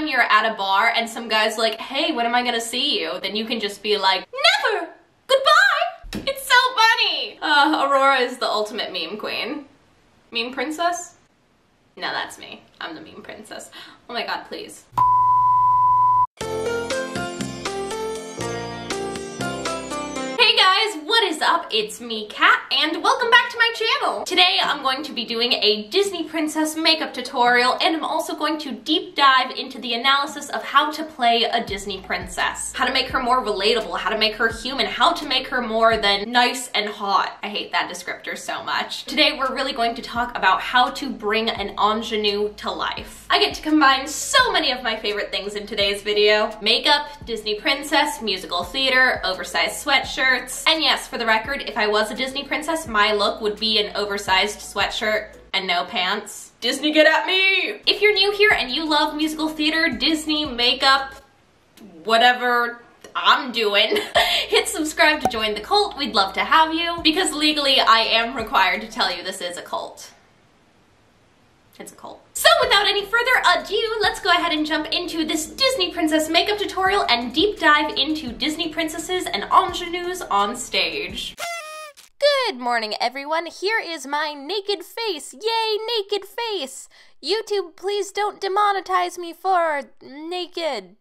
time you're at a bar and some guy's like, hey, when am I gonna see you? Then you can just be like, never! Goodbye! It's so funny! Aurora is the ultimate meme queen. Meme princess? No, that's me. I'm the meme princess. Oh my god, please. Hey guys, what is up? It's me, Kat, and welcome back to my channel. Today I'm going to be doing a Disney princess makeup tutorial, and I'm also going to deep dive into the analysis of how to play a Disney princess. How to make her more relatable, how to make her human, how to make her more than nice and hot. I hate that descriptor so much. Today we're really going to talk about how to bring an ingenue to life. I get to combine so many of my favorite things in today's video. Makeup, Disney princess, musical theater, oversized sweatshirts. And yes, for the record, if I was a Disney princess, my look would be an oversized sweatshirt and no pants. Disney, get at me! If you're new here and you love musical theater, Disney, makeup, whatever I'm doing, hit subscribe to join the cult. We'd love to have you, because legally I am required to tell you this is a cult. It's a cult. So without any further ado, let's go ahead and jump into this Disney princess makeup tutorial and deep dive into Disney princesses and ingenues on stage. Good morning, everyone. Here is my naked face. Yay, naked face! YouTube, please don't demonetize me for naked.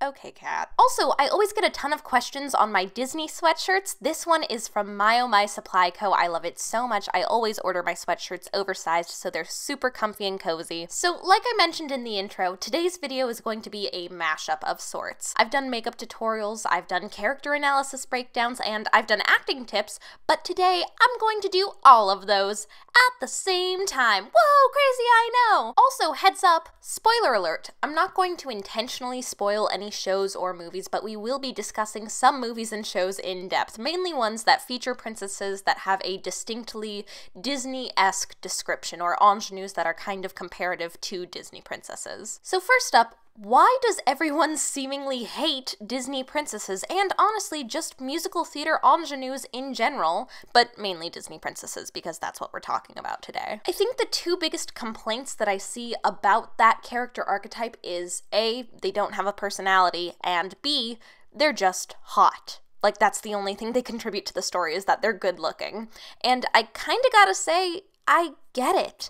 Okay, Kat. Also, I always get a ton of questions on my Disney sweatshirts. This one is from My Oh My Supply Co. I love it so much. I always order my sweatshirts oversized, so they're super comfy and cozy. So, like I mentioned in the intro, today's video is going to be a mashup of sorts. I've done makeup tutorials, I've done character analysis breakdowns, and I've done acting tips, but today I'm going to do all of those at the same time. Whoa, crazy, I know! Also, heads up, spoiler alert, I'm not going to intentionally spoil any shows or movies, but we will be discussing some movies and shows in depth, mainly ones that feature princesses that have a distinctly Disney-esque description, or ingenues that are kind of comparative to Disney princesses. So first up, why does everyone seemingly hate Disney princesses, and honestly just musical theater ingenues in general, but mainly Disney princesses because that's what we're talking about today? I think the two biggest complaints that I see about that character archetype is A, they don't have a personality, and B, they're just hot. Like, that's the only thing they contribute to the story, is that they're good looking. And I kinda gotta say, I get it.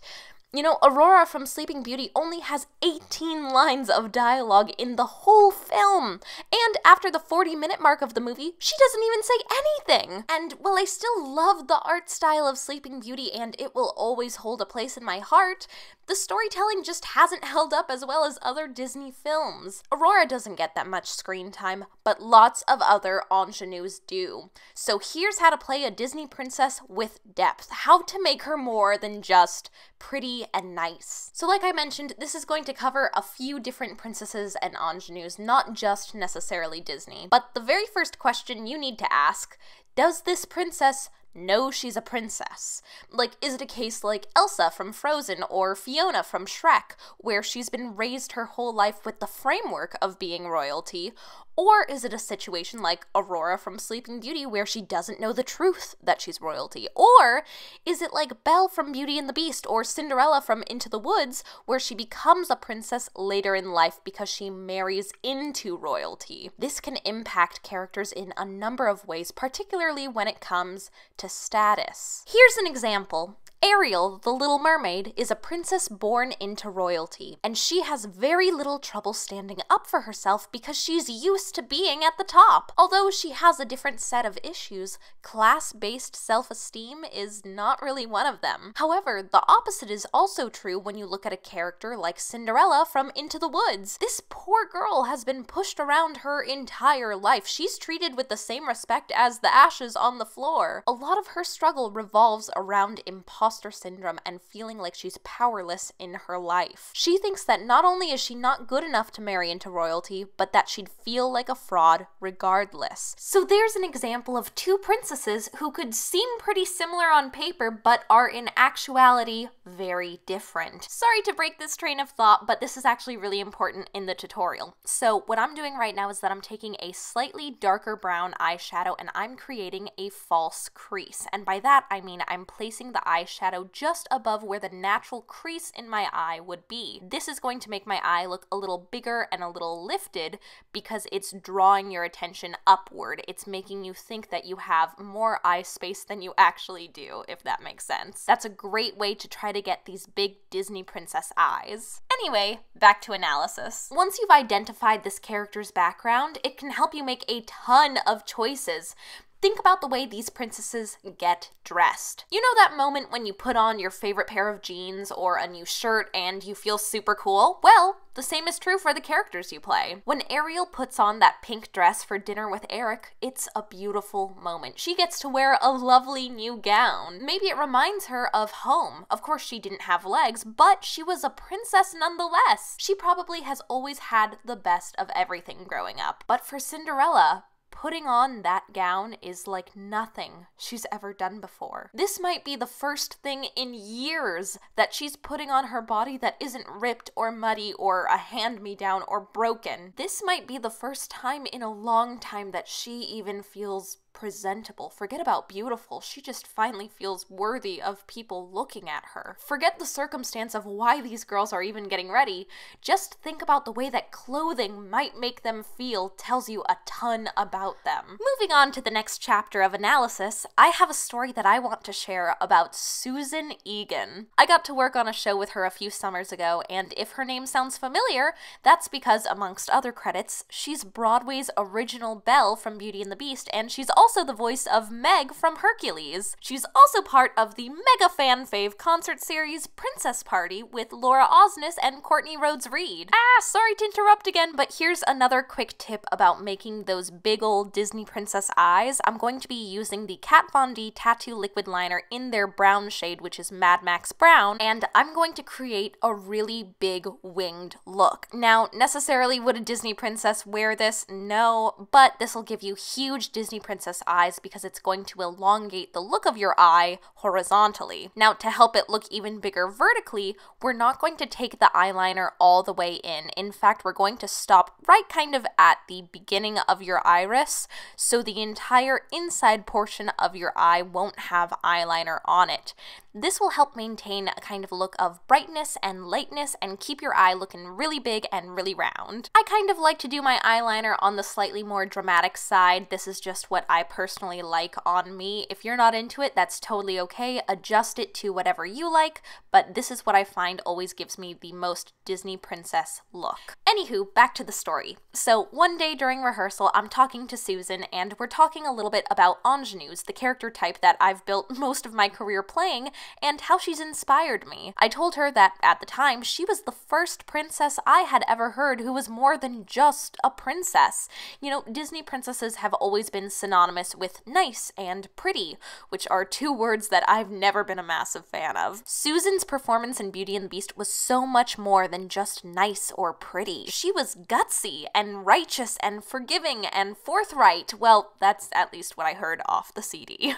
You know, Aurora from Sleeping Beauty only has 18 lines of dialogue in the whole film, and after the 40-minute mark of the movie, she doesn't even say anything! And while I still love the art style of Sleeping Beauty and it will always hold a place in my heart, the storytelling just hasn't held up as well as other Disney films. Aurora doesn't get that much screen time, but lots of other ingenues do. So here's how to play a Disney princess with depth, how to make her more than just pretty and nice. So like I mentioned, this is going to cover a few different princesses and ingenues, not just necessarily Disney. But the very first question you need to ask, does this princess know she's a princess? Like, is it a case like Elsa from Frozen or Fiona from Shrek, where she's been raised her whole life with the framework of being royalty? Or is it a situation like Aurora from Sleeping Beauty, where she doesn't know the truth that she's royalty? Or is it like Belle from Beauty and the Beast or Cinderella from Into the Woods, where she becomes a princess later in life because she marries into royalty? This can impact characters in a number of ways, particularly when it comes to status. Here's an example. Ariel, the Little Mermaid, is a princess born into royalty, and she has very little trouble standing up for herself because she's used to being at the top. Although she has a different set of issues, class-based self-esteem is not really one of them. However, the opposite is also true when you look at a character like Cinderella from Into the Woods. This poor girl has been pushed around her entire life. She's treated with the same respect as the ashes on the floor. A lot of her struggle revolves around imposter syndrome and feeling like she's powerless in her life. She thinks that not only is she not good enough to marry into royalty, but that she'd feel like a fraud regardless. So there's an example of two princesses who could seem pretty similar on paper, but are in actuality very different. Sorry to break this train of thought, but this is actually really important in the tutorial. So what I'm doing right now is that I'm taking a slightly darker brown eyeshadow and I'm creating a false crease. And by that I mean I'm placing the eyeshadow eyeshadow just above where the natural crease in my eye would be. This is going to make my eye look a little bigger and a little lifted because it's drawing your attention upward. It's making you think that you have more eye space than you actually do, if that makes sense. That's a great way to try to get these big Disney princess eyes. Anyway, back to analysis. Once you've identified this character's background, it can help you make a ton of choices. Think about the way these princesses get dressed. You know that moment when you put on your favorite pair of jeans or a new shirt and you feel super cool? Well, the same is true for the characters you play. When Ariel puts on that pink dress for dinner with Eric, it's a beautiful moment. She gets to wear a lovely new gown. Maybe it reminds her of home. Of course, she didn't have legs, but she was a princess nonetheless. She probably has always had the best of everything growing up. But for Cinderella, putting on that gown is like nothing she's ever done before. This might be the first thing in years that she's putting on her body that isn't ripped or muddy or a hand-me-down or broken. This might be the first time in a long time that she even feels presentable. Forget about beautiful. She just finally feels worthy of people looking at her. Forget the circumstance of why these girls are even getting ready. Just think about the way that clothing might make them feel tells you a ton about them. Moving on to the next chapter of analysis, I have a story that I want to share about Susan Egan. I got to work on a show with her a few summers ago, and if her name sounds familiar, that's because, amongst other credits, she's Broadway's original Belle from Beauty and the Beast, and she's also the voice of Meg from Hercules. She's also part of the mega fan fave concert series Princess Party with Laura Osnes and Courtney Rhodes-Reed. Sorry to interrupt again, but here's another quick tip about making those big old Disney princess eyes. I'm going to be using the Kat Von D Tattoo Liquid Liner in their brown shade, which is Mad Max Brown, and I'm going to create a really big winged look. Now, necessarily would a Disney princess wear this? No, but this will give you huge Disney princess eyes because it's going to elongate the look of your eye horizontally. Now, to help it look even bigger vertically, we're not going to take the eyeliner all the way in. In fact, we're going to stop right kind of at the beginning of your iris, so the entire inside portion of your eye won't have eyeliner on it. This will help maintain a kind of look of brightness and lightness and keep your eye looking really big and really round. I kind of like to do my eyeliner on the slightly more dramatic side. This is just what I personally like on me. If you're not into it, that's totally okay. Adjust it to whatever you like, but this is what I find always gives me the most Disney princess look. Anywho, back to the story. So one day during rehearsal, I'm talking to Susan and we're talking a little bit about ingenues, the character type that I've built most of my career playing, and how she's inspired me. I told her that at the time, she was the first princess I had ever heard who was more than just a princess. You know, Disney princesses have always been synonymous with nice and pretty, which are two words that I've never been a massive fan of. Susan's performance in Beauty and the Beast was so much more than just nice or pretty. She was gutsy and righteous and forgiving and forthright. Well, that's at least what I heard off the CD.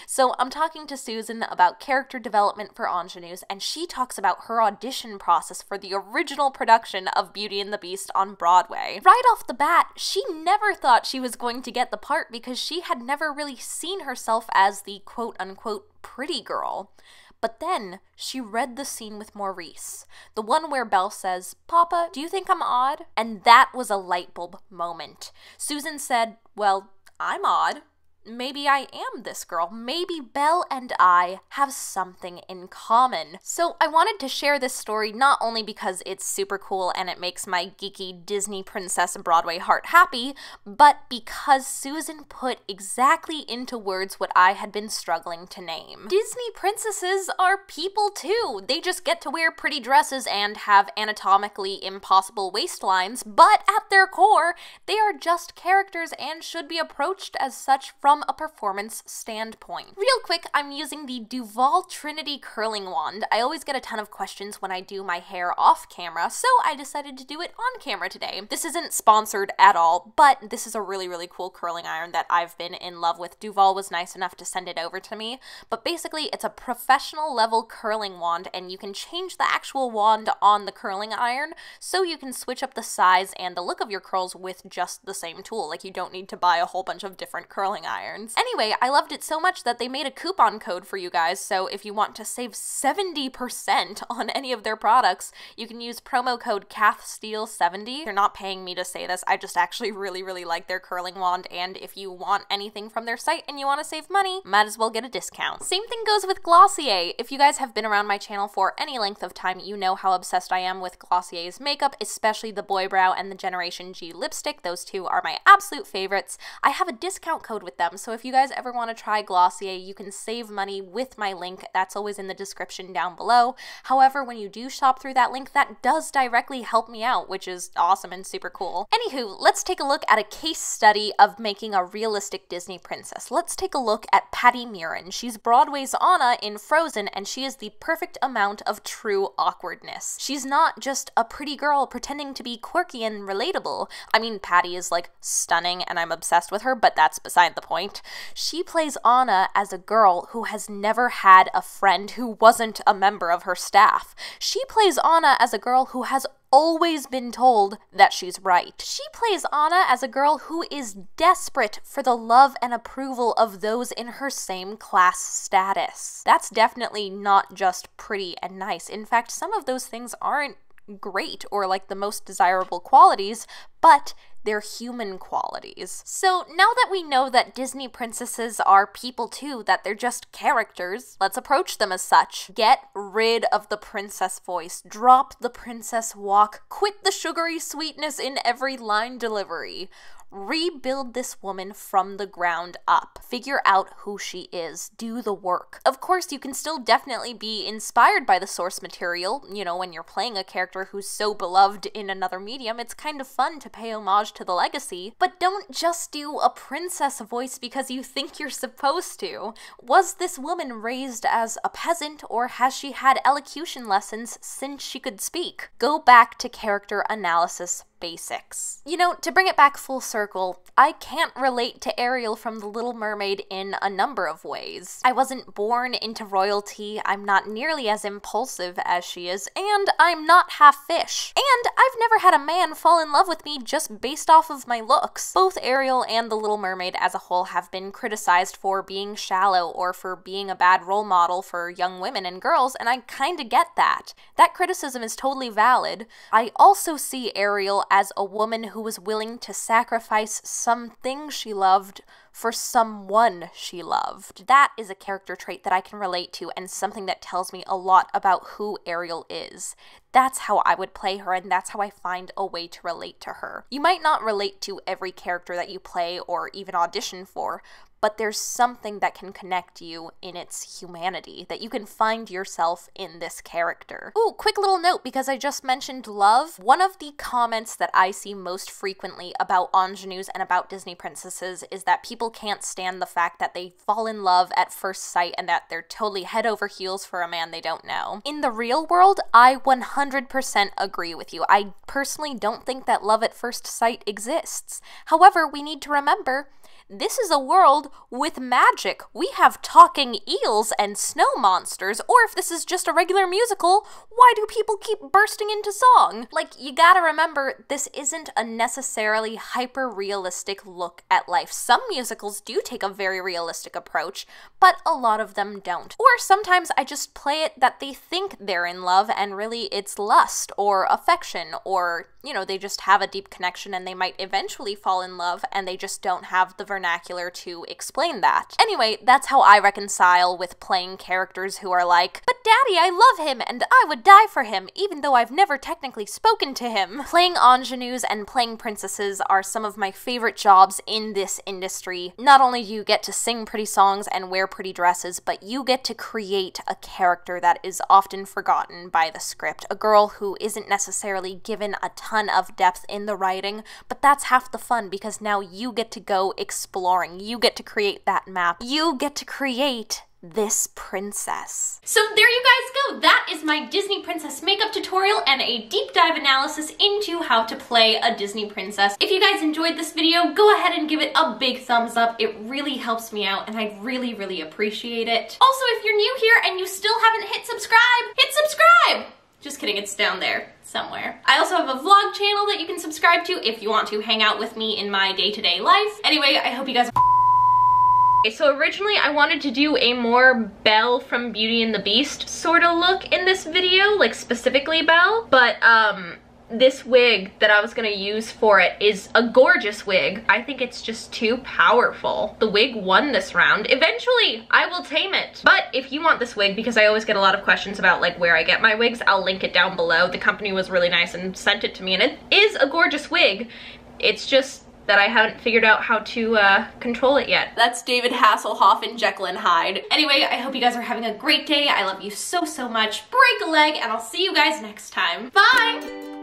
So I'm talking to Susan about character development for ingenues, and she talks about her audition process for the original production of Beauty and the Beast on Broadway. Right off the bat, she never thought she was going to get the part because she had never really seen herself as the quote-unquote pretty girl. But then she read the scene with Maurice, the one where Belle says, "Papa, do you think I'm odd?" And that was a light bulb moment. Susan said, "Well, I'm odd. Maybe I am this girl. Maybe Belle and I have something in common." So I wanted to share this story not only because it's super cool and it makes my geeky Disney princess Broadway heart happy, but because Susan put exactly into words what I had been struggling to name. Disney princesses are people too. They just get to wear pretty dresses and have anatomically impossible waistlines, but at their core, they are just characters and should be approached as such from a performance standpoint. Real quick, I'm using the Duval Trinity curling wand. I always get a ton of questions when I do my hair off camera, so I decided to do it on camera today. This isn't sponsored at all, but this is a really, really cool curling iron that I've been in love with. Duval was nice enough to send it over to me, but basically it's a professional level curling wand, and you can change the actual wand on the curling iron, so you can switch up the size and the look of your curls with just the same tool. Like, you don't need to buy a whole bunch of different curling irons. irons. Anyway, I loved it so much that they made a coupon code for you guys, so if you want to save 70% on any of their products, you can use promo code KathSteele70. You're not paying me to say this, I just actually really like their curling wand, and if you want anything from their site and you want to save money, might as well get a discount. Same thing goes with Glossier. If you guys have been around my channel for any length of time, you know how obsessed I am with Glossier's makeup, especially the Boy Brow and the Generation G lipstick. Those two are my absolute favorites. I have a discount code with them, so if you guys ever want to try Glossier, you can save money with my link. That's always in the description down below. However, when you do shop through that link, that does directly help me out, which is awesome and super cool. Anywho, let's take a look at a case study of making a realistic Disney princess. Let's take a look at Patty Murin. She's Broadway's Anna in Frozen, and she is the perfect amount of true awkwardness. She's not just a pretty girl pretending to be quirky and relatable. I mean, Patty is like stunning and I'm obsessed with her, but that's beside the point. She plays Anna as a girl who has never had a friend who wasn't a member of her staff. She plays Anna as a girl who has always been told that she's right. She plays Anna as a girl who is desperate for the love and approval of those in her same class status. That's definitely not just pretty and nice. In fact, some of those things aren't great or like the most desirable qualities, but they're human qualities. So now that we know that Disney princesses are people too, that they're just characters, let's approach them as such. Get rid of the princess voice, drop the princess walk, quit the sugary sweetness in every line delivery. Rebuild this woman from the ground up. Figure out who she is. Do the work. Of course, you can still definitely be inspired by the source material. You know, when you're playing a character who's so beloved in another medium, it's kind of fun to pay homage to the legacy. But don't just do a princess voice because you think you're supposed to. Was this woman raised as a peasant, or has she had elocution lessons since she could speak? Go back to character analysis basics. You know, to bring it back full circle, I can't relate to Ariel from The Little Mermaid in a number of ways. I wasn't born into royalty, I'm not nearly as impulsive as she is, and I'm not half fish. And I've never had a man fall in love with me just based off of my looks. Both Ariel and The Little Mermaid as a whole have been criticized for being shallow or for being a bad role model for young women and girls, and I kinda get that. That criticism is totally valid. I also see Ariel as a woman who was willing to sacrifice something she loved for someone she loved. That is a character trait that I can relate to and something that tells me a lot about who Ariel is. That's how I would play her, and that's how I find a way to relate to her. You might not relate to every character that you play or even audition for, but there's something that can connect you in its humanity, that you can find yourself in this character. Ooh, quick little note, because I just mentioned love. One of the comments that I see most frequently about ingenues and about Disney princesses is that people can't stand the fact that they fall in love at first sight and that they're totally head over heels for a man they don't know. In the real world, I 100% agree with you. I personally don't think that love at first sight exists. However, we need to remember, this is a world with magic. We have talking eels and snow monsters, or if this is just a regular musical, why do people keep bursting into song? Like, you gotta remember, this isn't a necessarily hyper-realistic look at life. Some musicals do take a very realistic approach, but a lot of them don't. Or sometimes I just play it that they think they're in love and really it's lust or affection, or, you know, they just have a deep connection and they might eventually fall in love and they just don't have the vernacular to explain that. Anyway, that's how I reconcile with playing characters who are like, but daddy, I love him and I would die for him, even though I've never technically spoken to him. Playing ingenues and playing princesses are some of my favorite jobs in this industry. Not only do you get to sing pretty songs and wear pretty dresses, but you get to create a character that is often forgotten by the script. A girl who isn't necessarily given a ton of depth in the writing, but that's half the fun because now you get to go exploring. You get to create that map. You get to create this princess. So there you guys go. That is my Disney princess makeup tutorial and a deep dive analysis into how to play a Disney princess. If you guys enjoyed this video, go ahead and give it a big thumbs up. It really helps me out and I really appreciate it. Also, if you're new here and you still haven't hit subscribe, hit subscribe! Just kidding, it's down there somewhere. I also have a vlog channel that you can subscribe to if you want to hang out with me in my day-to-day life. Anyway, I hope you guys So originally I wanted to do a more Belle from Beauty and the Beast sort of look in this video, like specifically Belle, but this wig that I was gonna use for it is a gorgeous wig. I think it's just too powerful. The wig won this round. Eventually, I will tame it. But if you want this wig, because I always get a lot of questions about like where I get my wigs, I'll link it down below. The company was really nice and sent it to me, and it is a gorgeous wig. It's just that I haven't figured out how to control it yet. That's David Hasselhoff and Jekyll and Hyde. Anyway, I hope you guys are having a great day. I love you so, so much. Break a leg, and I'll see you guys next time. Bye!